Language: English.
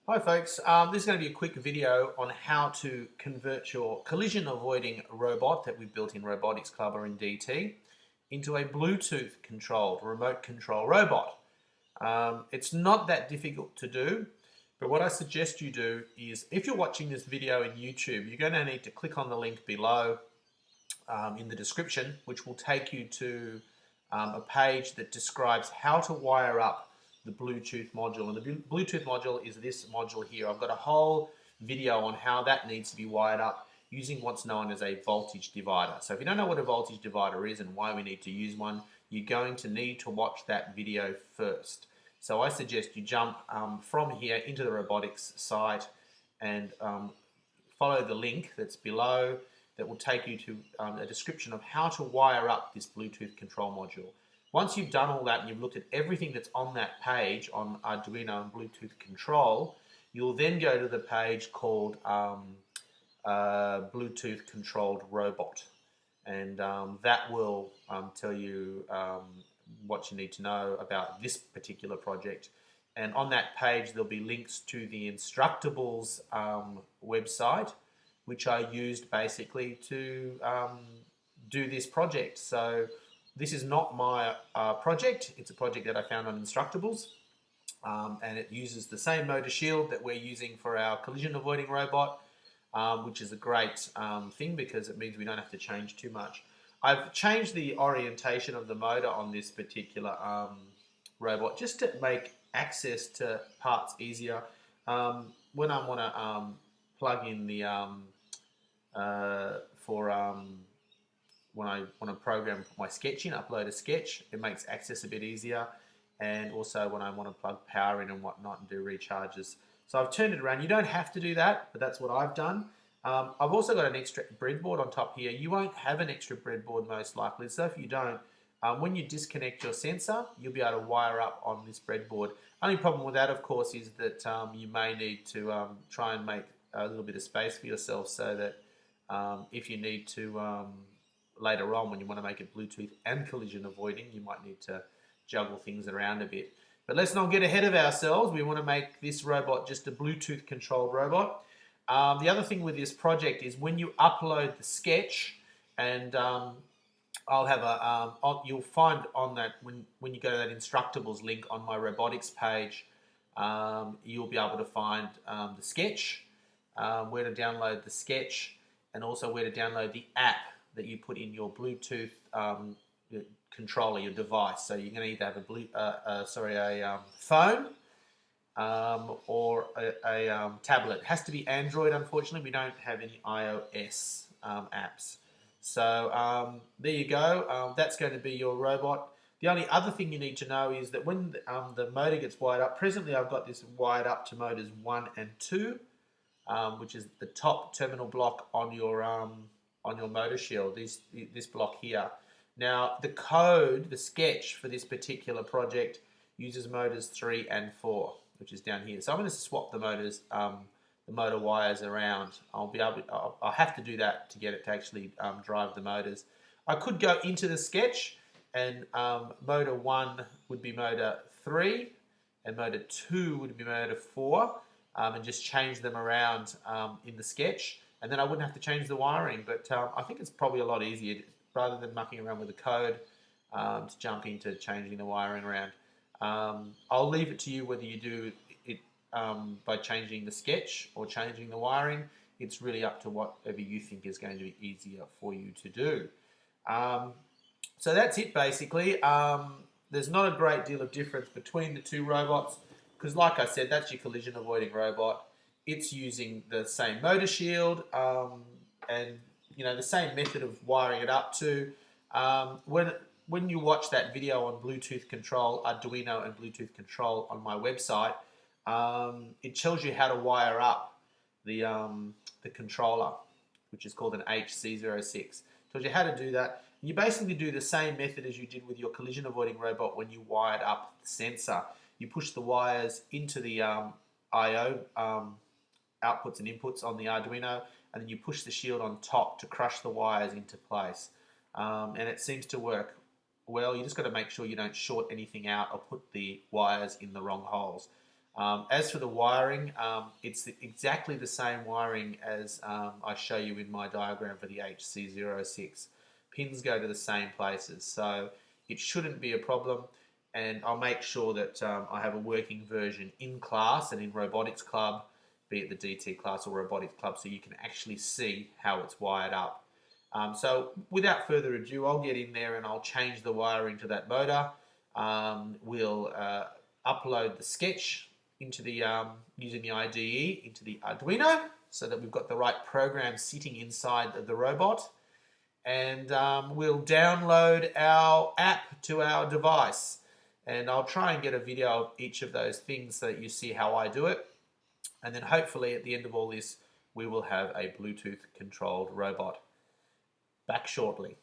Hi folks, this is going to be a quick video on how to convert your collision avoiding robot that we built in Robotics Club or in DT into a Bluetooth controlled remote control robot. It's not that difficult to do, but what I suggest you do is if you're watching this video in YouTube, you're going to need to click on the link below in the description, which will take you to a page that describes how to wire up the Bluetooth module. And the Bluetooth module is this module here. I've got a whole video on how that needs to be wired up using what's known as a voltage divider. So if you don't know what a voltage divider is and why we need to use one, you're going to need to watch that video first. So I suggest you jump from here into the robotics site and follow the link that's below that will take you to a description of how to wire up this Bluetooth control module. Once you've done all that and you've looked at everything that's on that page on Arduino and Bluetooth control, you'll then go to the page called Bluetooth controlled robot. And that will tell you what you need to know about this particular project. And on that page, there'll be links to the Instructables website, which I used basically to do this project. So this is not my project. It's a project that I found on Instructables, and it uses the same motor shield that we're using for our collision avoiding robot, which is a great thing because it means we don't have to change too much. I've changed the orientation of the motor on this particular robot just to make access to parts easier. When I want to plug in the when I want to program my sketch in, upload a sketch, it makes access a bit easier. And also when I want to plug power in and whatnot and do recharges. So I've turned it around. You don't have to do that, but that's what I've done. I've also got an extra breadboard on top here. You won't have an extra breadboard most likely. So if you don't, when you disconnect your sensor, you'll be able to wire up on this breadboard. Only problem with that, of course, is that you may need to try and make a little bit of space for yourself so that if you need to later on when you want to make it Bluetooth and collision avoiding, you might need to juggle things around a bit. But let's not get ahead of ourselves. We want to make this robot just a Bluetooth controlled robot. The other thing with this project is when you upload the sketch, and I'll have a you'll find on that when you go to that Instructables link on my robotics page, you'll be able to find the sketch, where to download the sketch, and also where to download the app that you put in your Bluetooth controller, your device. So you're going to either have a phone or a tablet. It has to be Android. Unfortunately, we don't have any iOS apps. So there you go. That's going to be your robot. The only other thing you need to know is that when the motor gets wired up, presently I've got this wired up to motors 1 and 2, which is the top terminal block on your motor shield, this block here. Now the code, the sketch for this particular project uses motors 3 and 4, which is down here. So I'm going to swap the motors, the motor wires around. I'll have to do that to get it to actually drive the motors. I could go into the sketch and motor 1 would be motor 3 and motor 2 would be motor 4, and just change them around in the sketch, and then I wouldn't have to change the wiring. But I think it's probably a lot easier rather than mucking around with the code to jump into changing the wiring around. I'll leave it to you whether you do it by changing the sketch or changing the wiring. It's really up to whatever you think is going to be easier for you to do. So that's it basically. There's not a great deal of difference between the two robots because, like I said, that's your collision avoiding robot. It's using the same motor shield and the same method of wiring it up to. When you watch that video on Bluetooth control, Arduino and Bluetooth control on my website, it tells you how to wire up the controller, which is called an HC06. Tells you how to do that. And you basically do the same method as you did with your collision avoiding robot when you wired up the sensor. You push the wires into the I/O outputs and inputs on the Arduino, and then you push the shield on top to crush the wires into place. And it seems to work well. You just got to make sure you don't short anything out or put the wires in the wrong holes. As for the wiring, it's exactly the same wiring as I show you in my diagram for the HC06. Pins go to the same places, so it shouldn't be a problem. And I'll make sure that I have a working version in class and in Robotics Club, be it the DT class or Robotics Club, so you can actually see how it's wired up. So without further ado, I'll get in there and I'll change the wiring to that motor. We'll upload the sketch into the using the IDE into the Arduino, so that we've got the right program sitting inside the robot, and we'll download our app to our device. And I'll try and get a video of each of those things so that you see how I do it. And then hopefully at the end of all this, we will have a Bluetooth controlled robot. Back shortly.